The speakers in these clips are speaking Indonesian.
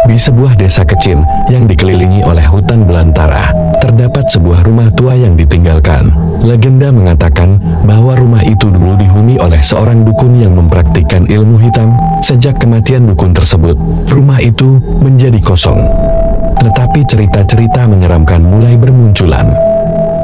Di sebuah desa kecil yang dikelilingi oleh hutan belantara, terdapat sebuah rumah tua yang ditinggalkan. Legenda mengatakan bahwa rumah itu dulu dihuni oleh seorang dukun yang mempraktikkan ilmu hitam. Sejak kematian dukun tersebut, rumah itu menjadi kosong. Tetapi cerita-cerita menyeramkan mulai bermunculan.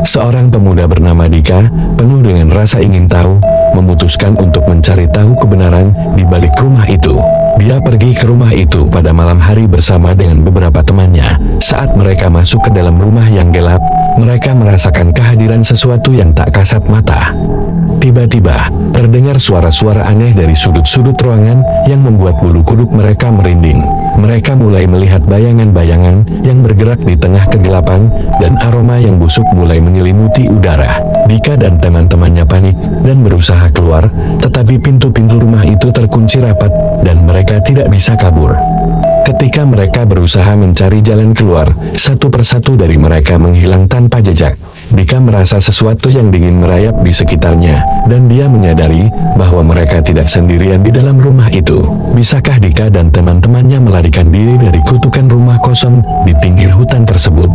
Seorang pemuda bernama Dika, penuh dengan rasa ingin tahu, memutuskan untuk mencari tahu kebenaran di balik rumah itu. Dia pergi ke rumah itu pada malam hari bersama dengan beberapa temannya. Saat mereka masuk ke dalam rumah yang gelap, mereka merasakan kehadiran sesuatu yang tak kasat mata. Tiba-tiba, terdengar suara-suara aneh dari sudut-sudut ruangan yang membuat bulu kuduk mereka merinding. Mereka mulai melihat bayangan-bayangan yang bergerak di tengah kegelapan, dan aroma yang busuk mulai menyelimuti udara. Dika dan teman-temannya panik dan berusaha keluar, tetapi pintu-pintu rumah itu terkunci rapat, dan mereka tidak bisa kabur. Ketika mereka berusaha mencari jalan keluar, satu persatu dari mereka menghilang tanpa jejak. Dika merasa sesuatu yang dingin merayap di sekitarnya, dan dia menyadari bahwa mereka tidak sendirian di dalam rumah itu. Bisakah Dika dan teman-temannya melarikan diri dari kutukan rumah kosong di pinggir hutan tersebut?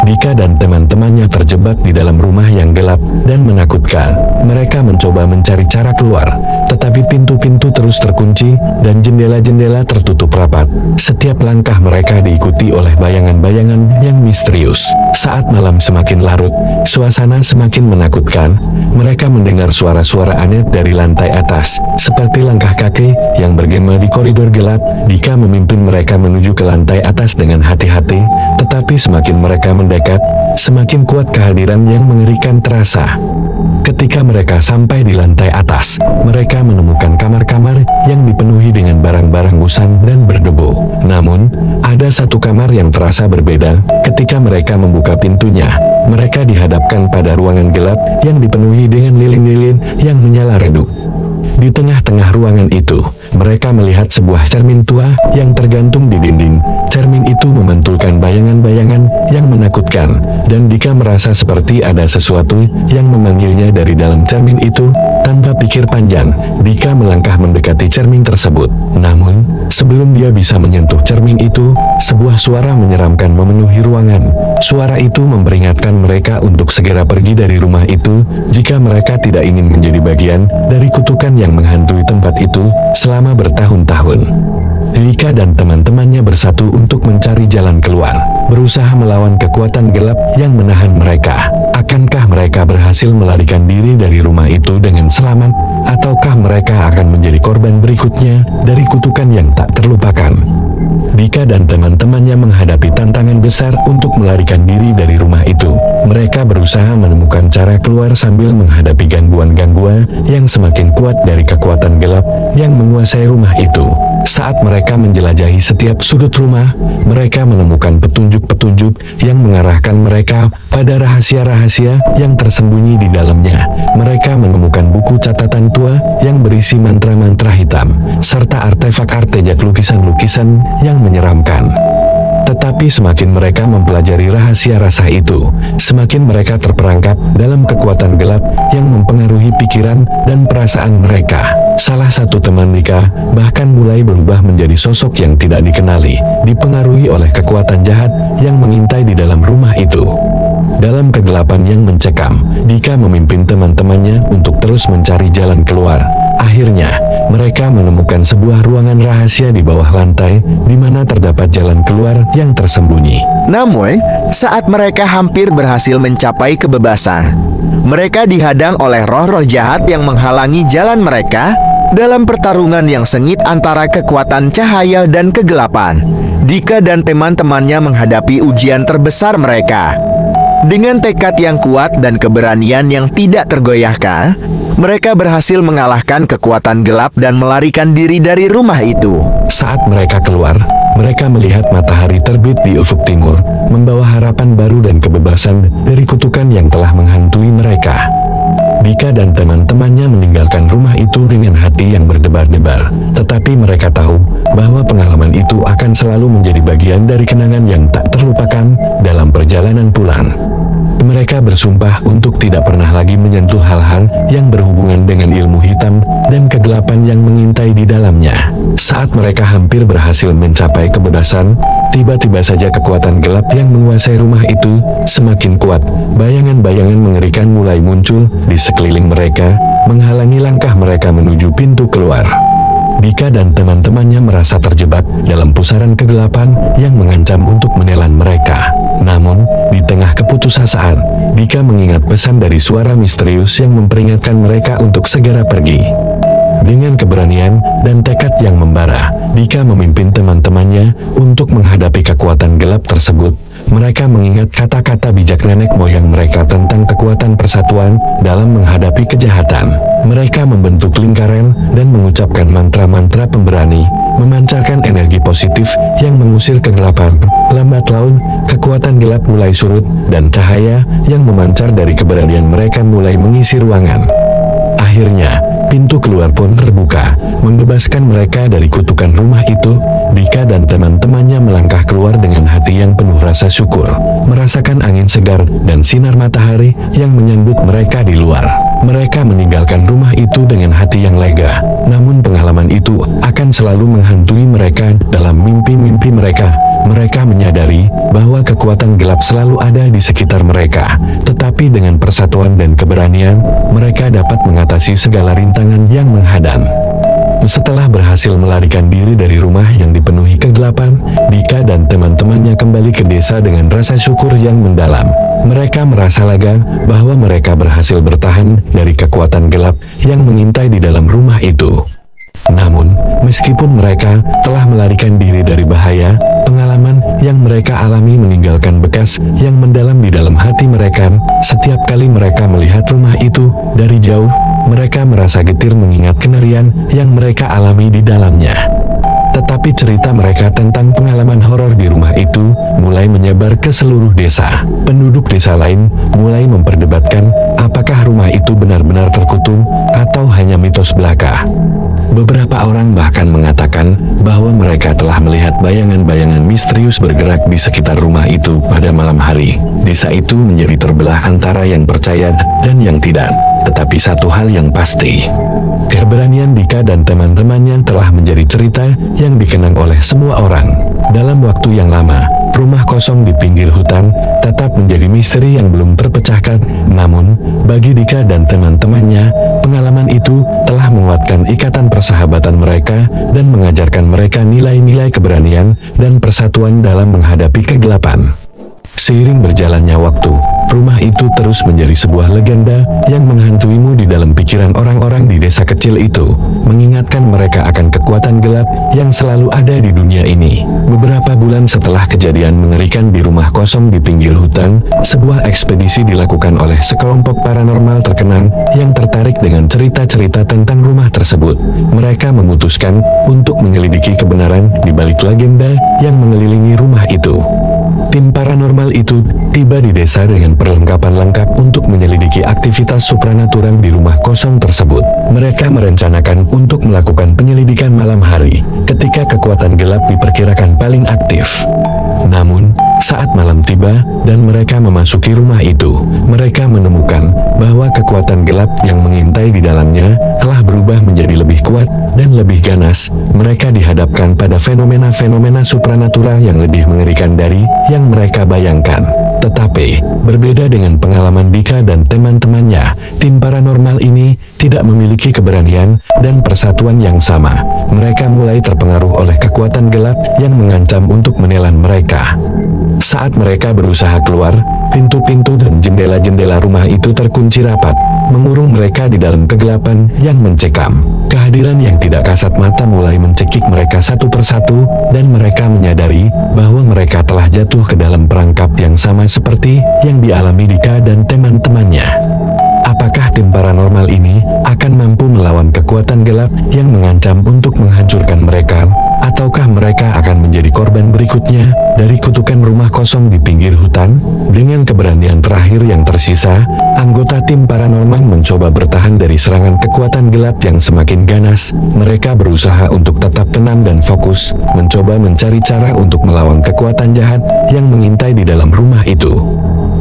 Dika dan teman-temannya terjebak di dalam rumah yang gelap dan menakutkan. Mereka mencoba mencari cara keluar, tetapi pintu-pintu terus terkunci dan jendela-jendela tertutup rapat. Setiap langkah mereka diikuti oleh bayangan-bayangan yang misterius. Saat malam semakin larut, suasana semakin menakutkan. Mereka mendengar suara-suara aneh dari lantai atas, seperti langkah kaki yang bergema di koridor gelap. Dika memimpin mereka menuju ke lantai atas dengan hati-hati, tetapi semakin mereka mendekat, semakin kuat kehadiran yang mengerikan terasa. Ketika mereka sampai di lantai atas, mereka menemukan kamar-kamar yang dipenuhi dengan barang-barang usang dan berdebu. Namun, ada satu kamar yang terasa berbeda. Ketika mereka membuka pintunya, mereka dihadapkan pada ruangan gelap yang dipenuhi dengan lilin-lilin yang menyala redup. Di tengah-tengah ruangan itu, mereka melihat sebuah cermin tua yang tergantung di dinding. Cermin itu memantulkan bayangan-bayangan yang menakutkan, dan Dika merasa seperti ada sesuatu yang memanggilnya dari dalam cermin itu. Tanpa pikir panjang, Dika melangkah mendekati cermin tersebut. Namun, sebelum dia bisa menyentuh cermin itu, sebuah suara menyeramkan memenuhi ruangan. Suara itu memperingatkan mereka untuk segera pergi dari rumah itu, jika mereka tidak ingin menjadi bagian dari kutukan yang menghantui tempat itu selama bertahun-tahun. Dika dan teman-temannya bersatu untuk mencari jalan keluar, berusaha melawan kekuatan gelap yang menahan mereka. Akankah mereka berhasil melarikan diri dari rumah itu dengan selamat, ataukah mereka akan menjadi korban berikutnya dari kutukan yang tak terlupakan? Dika dan teman-temannya menghadapi tantangan besar untuk melarikan diri dari rumah itu. Mereka berusaha menemukan cara keluar sambil menghadapi gangguan-gangguan yang semakin kuat dari kekuatan gelap yang menguasai rumah itu. Saat mereka menjelajahi setiap sudut rumah, mereka menemukan petunjuk-petunjuk yang mengarahkan mereka pada rahasia-rahasia yang tersembunyi di dalamnya. Mereka menemukan buku catatan tua yang berisi mantra-mantra hitam, serta artefak-artefak lukisan-lukisan yang menyeramkan. Tetapi semakin mereka mempelajari rahasia rasa itu, semakin mereka terperangkap dalam kekuatan gelap yang mempengaruhi pikiran dan perasaan mereka. Salah satu teman Dika bahkan mulai berubah menjadi sosok yang tidak dikenali, dipengaruhi oleh kekuatan jahat yang mengintai di dalam rumah itu. Dalam kegelapan yang mencekam, Dika memimpin teman-temannya untuk terus mencari jalan keluar. Akhirnya, mereka menemukan sebuah ruangan rahasia di bawah lantai, di mana terdapat jalan keluar yang tersembunyi. Namun, saat mereka hampir berhasil mencapai kebebasan, mereka dihadang oleh roh-roh jahat yang menghalangi jalan mereka dalam pertarungan yang sengit antara kekuatan cahaya dan kegelapan. Dika dan teman-temannya menghadapi ujian terbesar mereka. Dengan tekad yang kuat dan keberanian yang tidak tergoyahkan, mereka berhasil mengalahkan kekuatan gelap dan melarikan diri dari rumah itu. Saat mereka keluar, mereka melihat matahari terbit di ufuk timur, membawa harapan baru dan kebebasan dari kutukan yang telah menghantui mereka. Dika dan teman-temannya meninggalkan rumah itu dengan hati yang berdebar-debar, tetapi mereka tahu bahwa pengalaman itu akan selalu menjadi bagian dari kenangan yang tak terlupakan dalam perjalanan pulang. Mereka bersumpah untuk tidak pernah lagi menyentuh hal-hal yang berhubungan dengan ilmu hitam dan kegelapan yang mengintai di dalamnya. Saat mereka hampir berhasil mencapai kebebasan, tiba-tiba saja kekuatan gelap yang menguasai rumah itu semakin kuat. Bayangan-bayangan mengerikan mulai muncul di sekeliling mereka, menghalangi langkah mereka menuju pintu keluar. Dika dan teman-temannya merasa terjebak dalam pusaran kegelapan yang mengancam untuk menelan mereka. Namun, di tengah keputusasaan, Dika mengingat pesan dari suara misterius yang memperingatkan mereka untuk segera pergi. Dengan keberanian dan tekad yang membara, Dika memimpin teman-temannya untuk menghadapi kekuatan gelap tersebut. Mereka mengingat kata-kata bijak nenek moyang mereka tentang kekuatan persatuan dalam menghadapi kejahatan. Mereka membentuk lingkaran dan mengucapkan mantra-mantra pemberani, memancarkan energi positif yang mengusir kegelapan. Lambat laun, kekuatan gelap mulai surut, dan cahaya yang memancar dari keberanian mereka mulai mengisi ruangan. Akhirnya, pintu keluar pun terbuka, membebaskan mereka dari kutukan rumah itu. Dika dan teman-temannya melangkah keluar dengan hati yang penuh rasa syukur, merasakan angin segar dan sinar matahari yang menyambut mereka di luar. Mereka meninggalkan rumah itu dengan hati yang lega, namun pengalaman itu akan selalu menghantui mereka dalam mimpi-mimpi mereka. Mereka menyadari bahwa kekuatan gelap selalu ada di sekitar mereka, tetapi dengan persatuan dan keberanian, mereka dapat mengatasi segala rintangan yang menghadang. Setelah berhasil melarikan diri dari rumah yang dipenuhi kegelapan, Dika dan teman-temannya kembali ke desa dengan rasa syukur yang mendalam. Mereka merasa lega bahwa mereka berhasil bertahan dari kekuatan gelap yang mengintai di dalam rumah itu. Namun, meskipun mereka telah melarikan diri dari bahaya, pengalaman yang mereka alami meninggalkan bekas yang mendalam di dalam hati mereka. Setiap kali mereka melihat rumah itu dari jauh, mereka merasa getir mengingat kenerian yang mereka alami di dalamnya. Tetapi cerita mereka tentang pengalaman horor di rumah itu mulai menyebar ke seluruh desa. Penduduk desa lain mulai memperdebatkan apakah rumah itu benar-benar terkutuk atau hanya mitos belaka. Beberapa orang bahkan mengatakan bahwa mereka telah melihat bayangan-bayangan misterius bergerak di sekitar rumah itu pada malam hari. Desa itu menjadi terbelah antara yang percaya dan yang tidak. Tetapi satu hal yang pasti, keberanian Dika dan teman-temannya telah menjadi cerita yang dikenang oleh semua orang. Dalam waktu yang lama, rumah kosong di pinggir hutan tetap menjadi misteri yang belum terpecahkan. Namun, bagi Dika dan teman-temannya, pengalaman itu telah menguatkan ikatan persahabatan mereka dan mengajarkan mereka nilai-nilai keberanian dan persatuan dalam menghadapi kegelapan. Seiring berjalannya waktu, rumah itu terus menjadi sebuah legenda yang menghantuimu di dalam pikiran orang-orang di desa kecil itu, mengingatkan mereka akan kekuatan gelap yang selalu ada di dunia ini. Beberapa bulan setelah kejadian mengerikan di rumah kosong di pinggir hutan, sebuah ekspedisi dilakukan oleh sekelompok paranormal terkenal yang tertarik dengan cerita-cerita tentang rumah tersebut. Mereka memutuskan untuk menyelidiki kebenaran di balik legenda yang mengelilingi rumah itu. Tim paranormal itu tiba di desa dengan perlengkapan lengkap untuk menyelidiki aktivitas supranatural di rumah kosong tersebut. Mereka merencanakan untuk melakukan penyelidikan malam hari, ketika kekuatan gelap diperkirakan paling aktif. Namun, saat malam tiba dan mereka memasuki rumah itu, mereka menemukan bahwa kekuatan gelap yang mengintai di dalamnya telah berubah menjadi lebih kuat dan lebih ganas. Mereka dihadapkan pada fenomena-fenomena supranatural yang lebih mengerikan dari yang mereka bayangkan. Tetapi, berbeda dengan pengalaman Dika dan teman-temannya, tim paranormal ini tidak memiliki keberanian dan persatuan yang sama. Mereka mulai terpengaruh oleh kekuatan gelap yang mengancam untuk menelan mereka. Saat mereka berusaha keluar, pintu-pintu dan jendela-jendela rumah itu terkunci rapat, mengurung mereka di dalam kegelapan yang mencekam. Kehadiran yang tidak kasat mata mulai mencekik mereka satu persatu, dan mereka menyadari bahwa mereka telah jatuh ke dalam perangkap yang sama seperti yang dialami Dika dan teman-temannya. Apakah tim paranormal ini akan mampu melawan kekuatan gelap yang mengancam untuk menghancurkan mereka? Ataukah mereka akan menjadi korban berikutnya dari kutukan rumah kosong di pinggir hutan? Dengan keberanian terakhir yang tersisa, anggota tim paranormal mencoba bertahan dari serangan kekuatan gelap yang semakin ganas. Mereka berusaha untuk tetap tenang dan fokus, mencoba mencari cara untuk melawan kekuatan jahat yang mengintai di dalam rumah itu.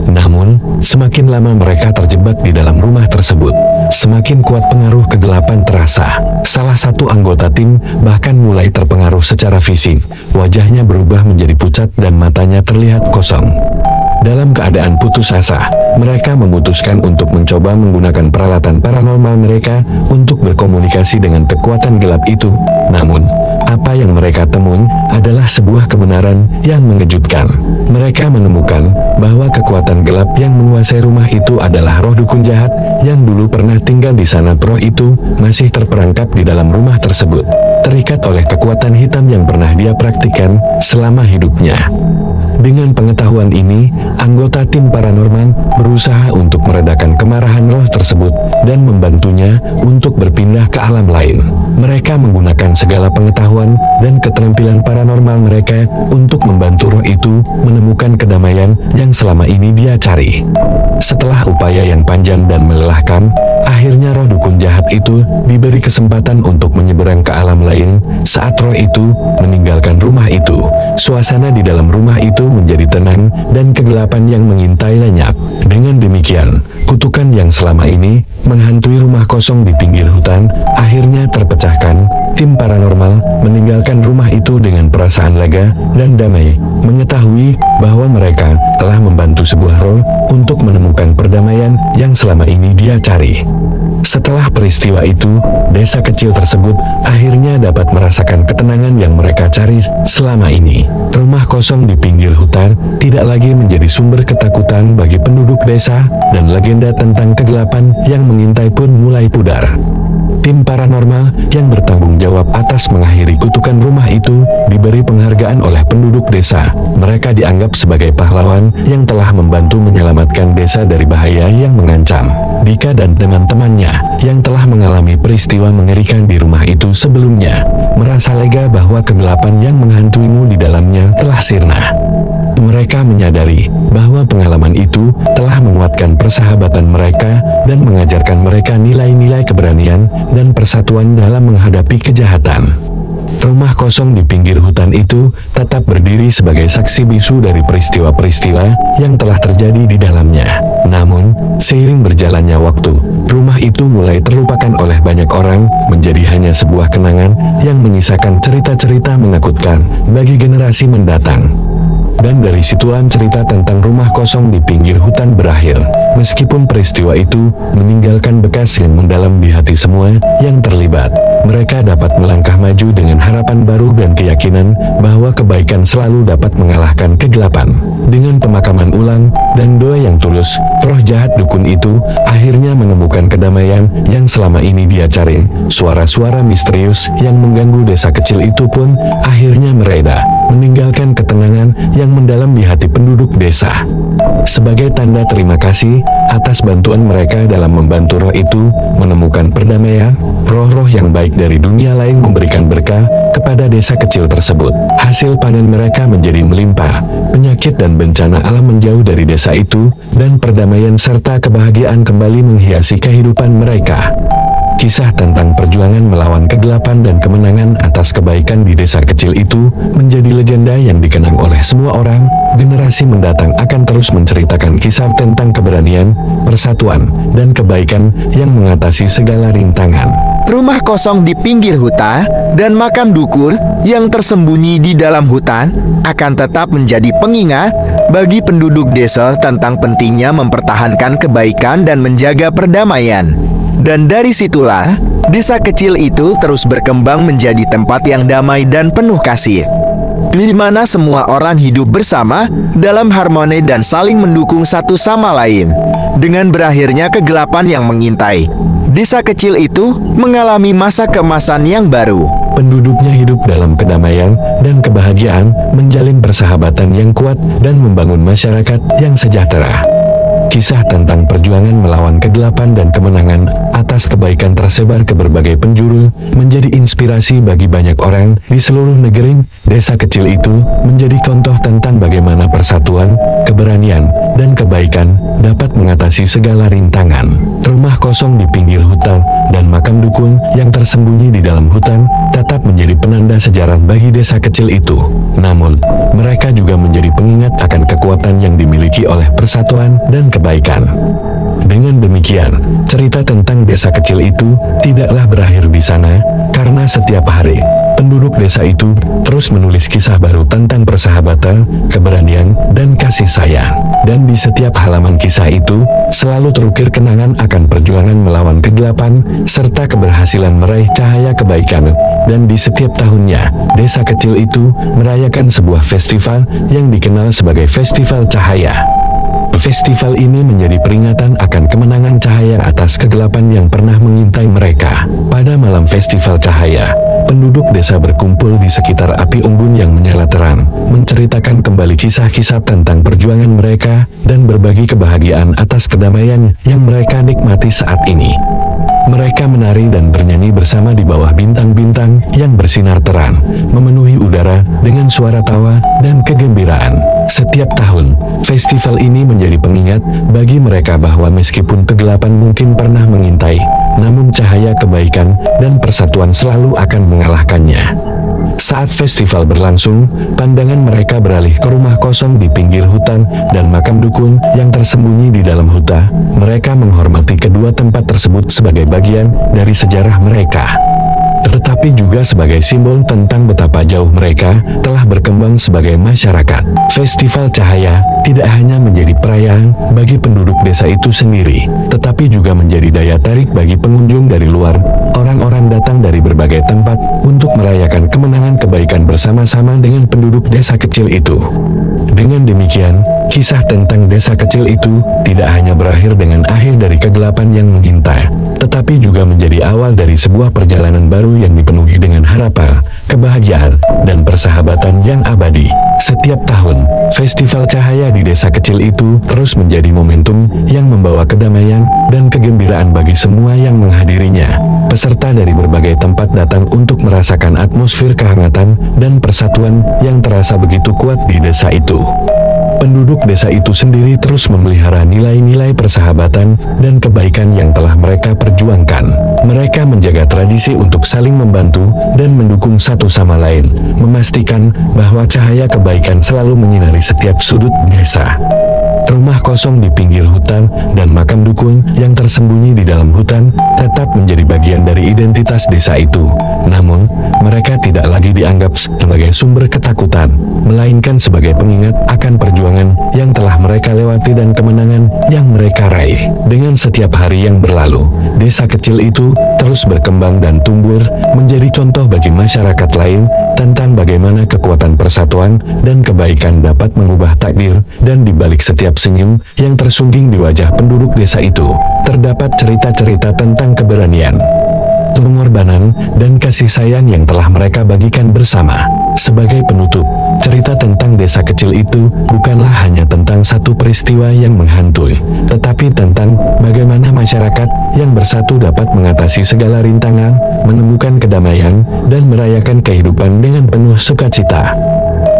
Namun, semakin lama mereka terjebak di dalam rumah tersebut, semakin kuat pengaruh kegelapan terasa. Salah satu anggota tim bahkan mulai terpengaruh secara fisik. Wajahnya berubah menjadi pucat dan matanya terlihat kosong. Dalam keadaan putus asa, mereka memutuskan untuk mencoba menggunakan peralatan paranormal mereka untuk berkomunikasi dengan kekuatan gelap itu. Namun, apa yang mereka temui adalah sebuah kebenaran yang mengejutkan. Mereka menemukan bahwa kekuatan gelap yang menguasai rumah itu adalah roh dukun jahat yang dulu pernah tinggal di sana. Roh itu masih terperangkap di dalam rumah tersebut, terikat oleh kekuatan hitam yang pernah dia praktikkan selama hidupnya. Dengan pengetahuan ini, anggota tim paranormal berusaha untuk meredakan kemarahan roh tersebut dan membantunya untuk berpindah ke alam lain. Mereka menggunakan segala pengetahuan dan keterampilan paranormal mereka untuk membantu roh itu menemukan kedamaian yang selama ini dia cari. Setelah upaya yang panjang dan melelahkan, akhirnya roh dukun jahat itu diberi kesempatan untuk menyeberang ke alam lain. Saat roh itu meninggalkan rumah itu, suasana di dalam rumah itu menjadi tenang dan kegelapan yang mengintai lenyap. Dengan demikian, kutukan yang selama ini menghantui rumah kosong di pinggir hutan akhirnya terpecahkan. Tim paranormal meninggalkan rumah itu dengan perasaan lega dan damai, mengetahui bahwa mereka telah membantu sebuah roh untuk menemukan perdamaian yang selama ini dia cari. Setelah peristiwa itu, desa kecil tersebut akhirnya dapat merasakan ketenangan yang mereka cari selama ini. Rumah kosong di pinggir hutan tidak lagi menjadi sumber ketakutan bagi penduduk desa, dan legenda tentang kegelapan yang mengintai pun mulai pudar. Tim paranormal yang bertanggung jawab atas mengakhiri kutukan rumah itu diberi penghargaan oleh penduduk desa. Mereka dianggap sebagai pahlawan yang telah membantu menyelamatkan desa dari bahaya yang mengancam. Dika dan teman-temannya yang telah mengalami peristiwa mengerikan di rumah itu sebelumnya merasa lega bahwa kegelapan yang menghantuimu di dalamnya telah sirna. Mereka menyadari bahwa pengalaman itu telah menguatkan persahabatan mereka dan mengajarkan mereka nilai-nilai keberanian dan persatuan dalam menghadapi kejahatan. Rumah kosong di pinggir hutan itu tetap berdiri sebagai saksi bisu dari peristiwa-peristiwa yang telah terjadi di dalamnya. Namun, seiring berjalannya waktu, rumah itu mulai terlupakan oleh banyak orang, menjadi hanya sebuah kenangan yang menyisakan cerita-cerita menakutkan bagi generasi mendatang. Dan dari situan cerita tentang rumah kosong di pinggir hutan berakhir. Meskipun peristiwa itu meninggalkan bekas yang mendalam di hati semua yang terlibat, mereka dapat melangkah maju dengan harapan baru dan keyakinan bahwa kebaikan selalu dapat mengalahkan kegelapan. Dengan pemakaman ulang dan doa yang tulus, roh jahat dukun itu akhirnya menemukan kedamaian yang selama ini dia cari. Suara-suara misterius yang mengganggu desa kecil itu pun akhirnya mereda, meninggalkan ketenangan yang mendalam di hati penduduk desa. Sebagai tanda terima kasih atas bantuan mereka dalam membantu roh itu menemukan perdamaian, roh-roh yang baik dari dunia lain memberikan berkah kepada desa kecil tersebut. Hasil panen mereka menjadi melimpah, penyakit dan bencana alam menjauh dari desa itu, dan perdamaian serta kebahagiaan kembali menghiasi kehidupan mereka. Kisah tentang perjuangan melawan kegelapan dan kemenangan atas kebaikan di desa kecil itu menjadi legenda yang dikenang oleh semua orang. Generasi mendatang akan terus menceritakan kisah tentang keberanian, persatuan, dan kebaikan yang mengatasi segala rintangan. Rumah kosong di pinggir hutan dan makam dukun yang tersembunyi di dalam hutan akan tetap menjadi pengingat bagi penduduk desa tentang pentingnya mempertahankan kebaikan dan menjaga perdamaian. Dan dari situlah, desa kecil itu terus berkembang menjadi tempat yang damai dan penuh kasih, di mana semua orang hidup bersama dalam harmoni dan saling mendukung satu sama lain. Dengan berakhirnya kegelapan yang mengintai, desa kecil itu mengalami masa keemasan yang baru. Penduduknya hidup dalam kedamaian dan kebahagiaan, menjalin persahabatan yang kuat, dan membangun masyarakat yang sejahtera. Kisah tentang perjuangan melawan kegelapan dan kemenangan atas kebaikan tersebar ke berbagai penjuru, menjadi inspirasi bagi banyak orang di seluruh negeri. Desa kecil itu menjadi contoh tentang bagaimana persatuan, keberanian, dan kebaikan dapat mengatasi segala rintangan. Rumah kosong di pinggir hutan dan makam dukun yang tersembunyi di dalam hutan tetap menjadi penanda sejarah bagi desa kecil itu. Namun, mereka juga menjadi pengingat akan kekuatan yang dimiliki oleh persatuan dan kebaikan. Dengan demikian, cerita tentang desa kecil itu tidaklah berakhir di sana, karena setiap hari, penduduk desa itu terus menulis kisah baru tentang persahabatan, keberanian, dan kasih sayang. Dan di setiap halaman kisah itu, selalu terukir kenangan akan perjuangan melawan kegelapan, serta keberhasilan meraih cahaya kebaikan. Dan di setiap tahunnya, desa kecil itu merayakan sebuah festival yang dikenal sebagai Festival Cahaya. Festival ini menjadi peringatan akan kemenangan cahaya atas kegelapan yang pernah mengintai mereka. Pada malam Festival Cahaya, penduduk desa berkumpul di sekitar api unggun yang menyala terang, menceritakan kembali kisah-kisah tentang perjuangan mereka, dan berbagi kebahagiaan atas kedamaian yang mereka nikmati saat ini. Mereka menari dan bernyanyi bersama di bawah bintang-bintang yang bersinar terang, memenuhi udara dengan suara tawa dan kegembiraan. Setiap tahun, festival ini menjadi pengingat bagi mereka bahwa meskipun kegelapan mungkin pernah mengintai, namun cahaya kebaikan dan persatuan selalu akan mengalahkannya. Saat festival berlangsung, pandangan mereka beralih ke rumah kosong di pinggir hutan dan makam dukun yang tersembunyi di dalam hutan. Mereka menghormati kedua tempat tersebut sebagai bagian dari sejarah mereka, tetapi juga sebagai simbol tentang betapa jauh mereka telah berkembang sebagai masyarakat. Festival Cahaya tidak hanya menjadi perayaan bagi penduduk desa itu sendiri, tetapi juga menjadi daya tarik bagi pengunjung dari luar. Orang-orang datang dari berbagai tempat untuk merayakan kemenangan kebaikan bersama-sama dengan penduduk desa kecil itu. Dengan demikian, kisah tentang desa kecil itu tidak hanya berakhir dengan akhir dari kegelapan yang mengintai, tetapi juga menjadi awal dari sebuah perjalanan baru yang dipenuhi dengan harapan, kebahagiaan, dan persahabatan yang abadi. Setiap tahun, Festival Cahaya di desa kecil itu terus menjadi momentum yang membawa kedamaian dan kegembiraan bagi semua yang menghadirinya. Peserta dari berbagai tempat datang untuk merasakan atmosfer kehangatan dan persatuan yang terasa begitu kuat di desa itu. Penduduk desa itu sendiri terus memelihara nilai-nilai persahabatan dan kebaikan yang telah mereka perjuangkan. Mereka menjaga tradisi untuk saling membantu dan mendukung satu sama lain, memastikan bahwa cahaya kebaikan selalu menyinari setiap sudut desa. Rumah kosong di pinggir hutan dan makam dukun yang tersembunyi di dalam hutan tetap menjadi bagian dari identitas desa itu. Namun, mereka tidak lagi dianggap sebagai sumber ketakutan, melainkan sebagai pengingat akan perjuangan yang telah mereka lewati dan kemenangan yang mereka raih. Dengan setiap hari yang berlalu, desa kecil itu terus berkembang dan tumbuh menjadi contoh bagi masyarakat lain tentang bagaimana kekuatan persatuan dan kebaikan dapat mengubah takdir. Dan di balik setiap senyum yang tersungging di wajah penduduk desa itu, terdapat cerita-cerita tentang keberanian, pengorbanan, dan kasih sayang yang telah mereka bagikan bersama. Sebagai penutup, cerita tentang desa kecil itu bukanlah hanya tentang satu peristiwa yang menghantui, tetapi tentang bagaimana masyarakat yang bersatu dapat mengatasi segala rintangan, menemukan kedamaian, dan merayakan kehidupan dengan penuh sukacita.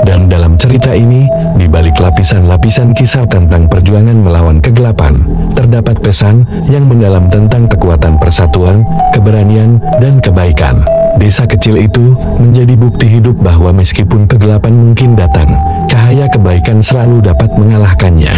Dan dalam cerita ini, di balik lapisan-lapisan kisah tentang perjuangan melawan kegelapan, terdapat pesan yang mendalam tentang kekuatan persatuan, keberanian, dan kebaikan. Desa kecil itu menjadi bukti hidup bahwa meskipun kegelapan mungkin datang, cahaya kebaikan selalu dapat mengalahkannya.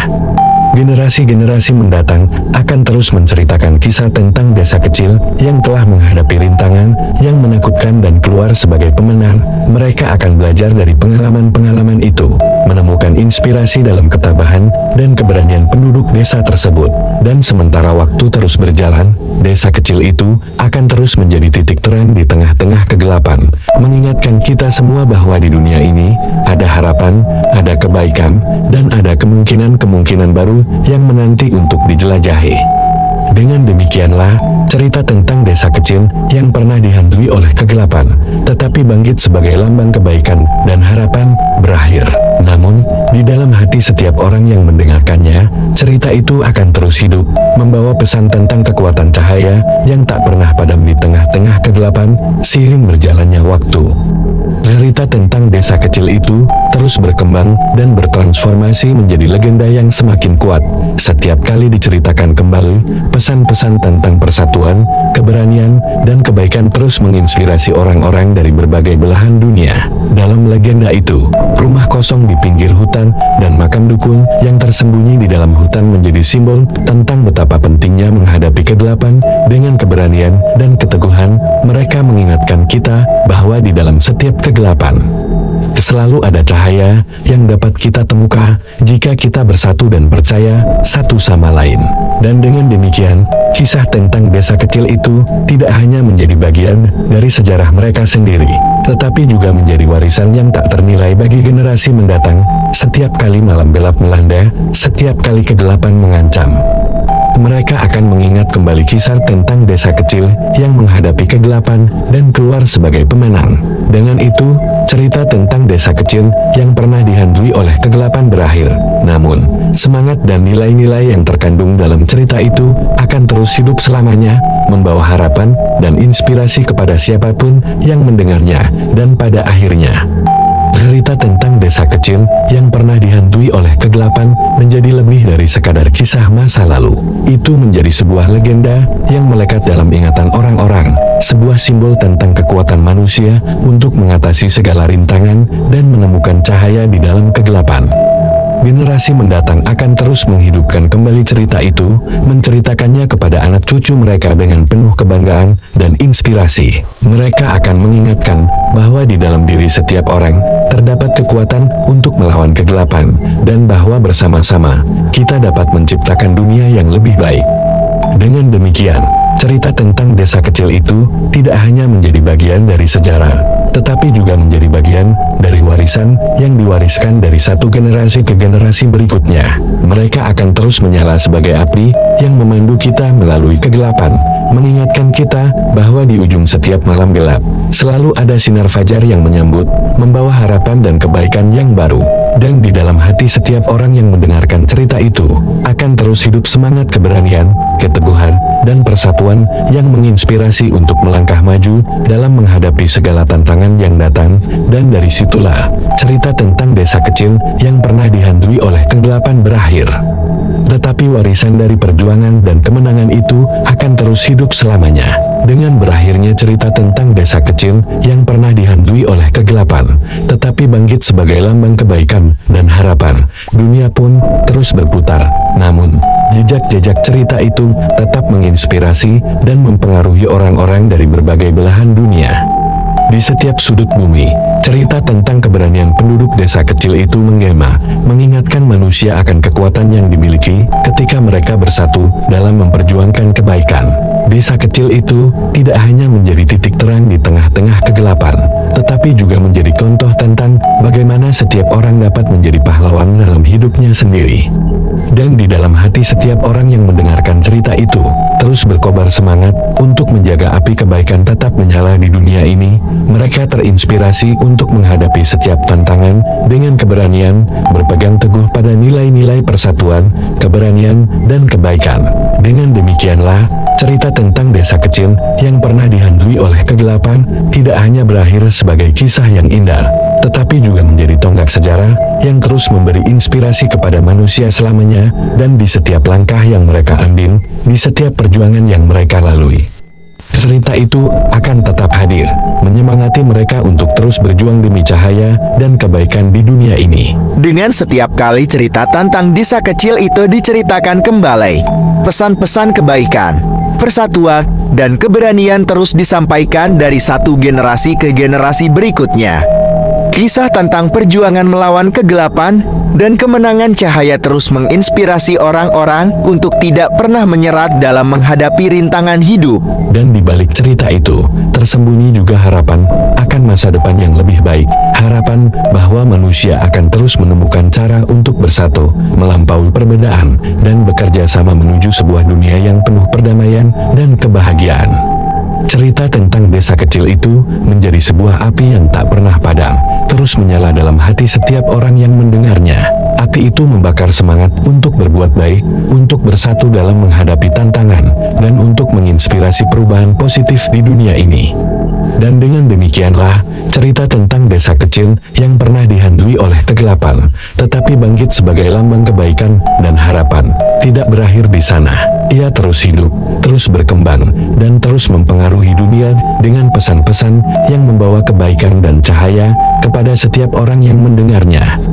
Generasi-generasi mendatang akan terus menceritakan kisah tentang desa kecil yang telah menghadapi rintangan yang menakutkan dan keluar sebagai pemenang. Mereka akan belajar dari pengalaman-pengalaman itu, menemukan inspirasi dalam ketabahan dan keberanian penduduk desa tersebut. Dan sementara waktu terus berjalan, desa kecil itu akan terus menjadi titik terang di tengah-tengah kegelapan, mengingatkan kita semua bahwa di dunia ini ada harapan, ada kebaikan, dan ada kemungkinan-kemungkinan baru yang menanti untuk dijelajahi. Dengan demikianlah, cerita tentang desa kecil yang pernah dihantui oleh kegelapan, tetapi bangkit sebagai lambang kebaikan dan harapan, berakhir. Namun, di dalam hati setiap orang yang mendengarkannya, cerita itu akan terus hidup, membawa pesan tentang kekuatan cahaya yang tak pernah padam di tengah-tengah kegelapan, seiring berjalannya waktu. Cerita tentang desa kecil itu terus berkembang dan bertransformasi menjadi legenda yang semakin kuat. Setiap kali diceritakan kembali, pesan-pesan tentang persatuan, keberanian, dan kebaikan terus menginspirasi orang-orang dari berbagai belahan dunia. Dalam legenda itu, rumah kosong di pinggir hutan dan makam dukun yang tersembunyi di dalam hutan menjadi simbol tentang betapa pentingnya menghadapi kegelapan dengan keberanian dan keteguhan. Mereka mengingatkan kita bahwa di dalam setiap kegelapan selalu ada cahaya yang dapat kita temukan jika kita bersatu dan percaya satu sama lain. Dan dengan demikian, kisah tentang desa kecil itu tidak hanya menjadi bagian dari sejarah mereka sendiri, tetapi juga menjadi warisan yang tak ternilai bagi generasi mendatang. Setiap kali malam gelap melanda, setiap kali kegelapan mengancam, mereka akan mengingat kembali kisah tentang desa kecil yang menghadapi kegelapan dan keluar sebagai pemenang. Dengan itu, cerita tentang desa kecil yang pernah dihantui oleh kegelapan berakhir. Namun, semangat dan nilai-nilai yang terkandung dalam cerita itu akan terus hidup selamanya, membawa harapan dan inspirasi kepada siapapun yang mendengarnya. Dan pada akhirnya, cerita tentang desa kecil yang pernah dihantui oleh kegelapan menjadi lebih dari sekadar kisah masa lalu. Itu menjadi sebuah legenda yang melekat dalam ingatan orang-orang, sebuah simbol tentang kekuatan manusia untuk mengatasi segala rintangan dan menemukan cahaya di dalam kegelapan. Generasi mendatang akan terus menghidupkan kembali cerita itu, menceritakannya kepada anak cucu mereka dengan penuh kebanggaan dan inspirasi. Mereka akan mengingatkan bahwa di dalam diri setiap orang terdapat kekuatan untuk melawan kegelapan, dan bahwa bersama-sama kita dapat menciptakan dunia yang lebih baik. Dengan demikian, cerita tentang desa kecil itu tidak hanya menjadi bagian dari sejarah, tetapi juga menjadi bagian dari warisan yang diwariskan dari satu generasi ke generasi berikutnya. Mereka akan terus menyala sebagai api yang memandu kita melalui kegelapan, mengingatkan kita bahwa di ujung setiap malam gelap selalu ada sinar fajar yang menyambut, membawa harapan dan kebaikan yang baru. Dan di dalam hati setiap orang yang mendengarkan cerita itu akan terus hidup semangat keberanian, keteguhan, dan persatuan yang menginspirasi untuk melangkah maju dalam menghadapi segala tantangan yang datang. Dan dari situlah cerita tentang desa kecil yang pernah dihantui oleh kegelapan berakhir. Tetapi warisan dari perjuangan dan kemenangan itu akan terus hidup selamanya. Dengan berakhirnya cerita tentang desa kecil yang pernah dihantui oleh kegelapan, tetapi bangkit sebagai lambang kebaikan dan harapan, dunia pun terus berputar. Namun, jejak-jejak cerita itu tetap menginspirasi dan mempengaruhi orang-orang dari berbagai belahan dunia. Di setiap sudut bumi, cerita tentang keberanian penduduk desa kecil itu menggema, mengingatkan manusia akan kekuatan yang dimiliki ketika mereka bersatu dalam memperjuangkan kebaikan. Desa kecil itu tidak hanya menjadi titik terang di tengah-tengah kegelapan, tetapi juga menjadi contoh tentang bagaimana setiap orang dapat menjadi pahlawan dalam hidupnya sendiri. Dan di dalam hati setiap orang yang mendengarkan cerita itu, terus berkobar semangat untuk menjaga api kebaikan tetap menyala di dunia ini. Mereka terinspirasi untuk menghadapi setiap tantangan dengan keberanian, berpegang teguh pada nilai-nilai persatuan, keberanian, dan kebaikan. Dengan demikianlah, cerita tentang desa kecil yang pernah dihantui oleh kegelapan tidak hanya berakhir sebagai kisah yang indah, tetapi juga menjadi tonggak sejarah yang terus memberi inspirasi kepada manusia selamanya, dan di setiap langkah yang mereka ambil, di setiap perjuangan yang mereka lalui. Cerita itu akan tetap hadir, menyemangati mereka untuk terus berjuang demi cahaya dan kebaikan di dunia ini. Dengan setiap kali cerita tentang desa kecil itu diceritakan kembali, pesan-pesan kebaikan, persatuan, dan keberanian terus disampaikan dari satu generasi ke generasi berikutnya. Kisah tentang perjuangan melawan kegelapan dan kemenangan cahaya terus menginspirasi orang-orang untuk tidak pernah menyerah dalam menghadapi rintangan hidup. Dan di balik cerita itu, tersembunyi juga harapan akan masa depan yang lebih baik. Harapan bahwa manusia akan terus menemukan cara untuk bersatu, melampaui perbedaan, dan bekerja sama menuju sebuah dunia yang penuh perdamaian dan kebahagiaan. Cerita tentang desa kecil itu menjadi sebuah api yang tak pernah padam, terus menyala dalam hati setiap orang yang mendengarnya. Api Api itu membakar semangat untuk berbuat baik, untuk bersatu dalam menghadapi tantangan, dan untuk menginspirasi perubahan positif di dunia ini. Dan dengan demikianlah, cerita tentang desa kecil yang pernah dihantui oleh kegelapan, tetapi bangkit sebagai lambang kebaikan dan harapan, tidak berakhir di sana. Ia terus hidup, terus berkembang, dan terus mempengaruhi dunia dengan pesan-pesan yang membawa kebaikan dan cahaya kepada setiap orang yang mendengarnya.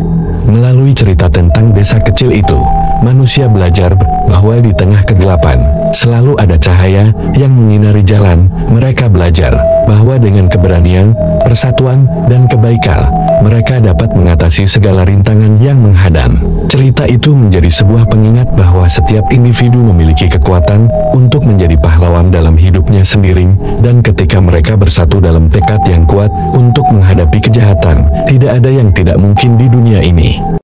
Melalui cerita tentang desa kecil itu, manusia belajar bahwa di tengah kegelapan, selalu ada cahaya yang menyinari jalan. Mereka belajar bahwa dengan keberanian, persatuan, dan kebaikan, mereka dapat mengatasi segala rintangan yang menghadang. Cerita itu menjadi sebuah pengingat bahwa setiap individu memiliki kekuatan untuk menjadi pahlawan dalam hidupnya sendiri, dan ketika mereka bersatu dalam tekad yang kuat untuk menghadapi kejahatan, tidak ada yang tidak mungkin di dunia ini.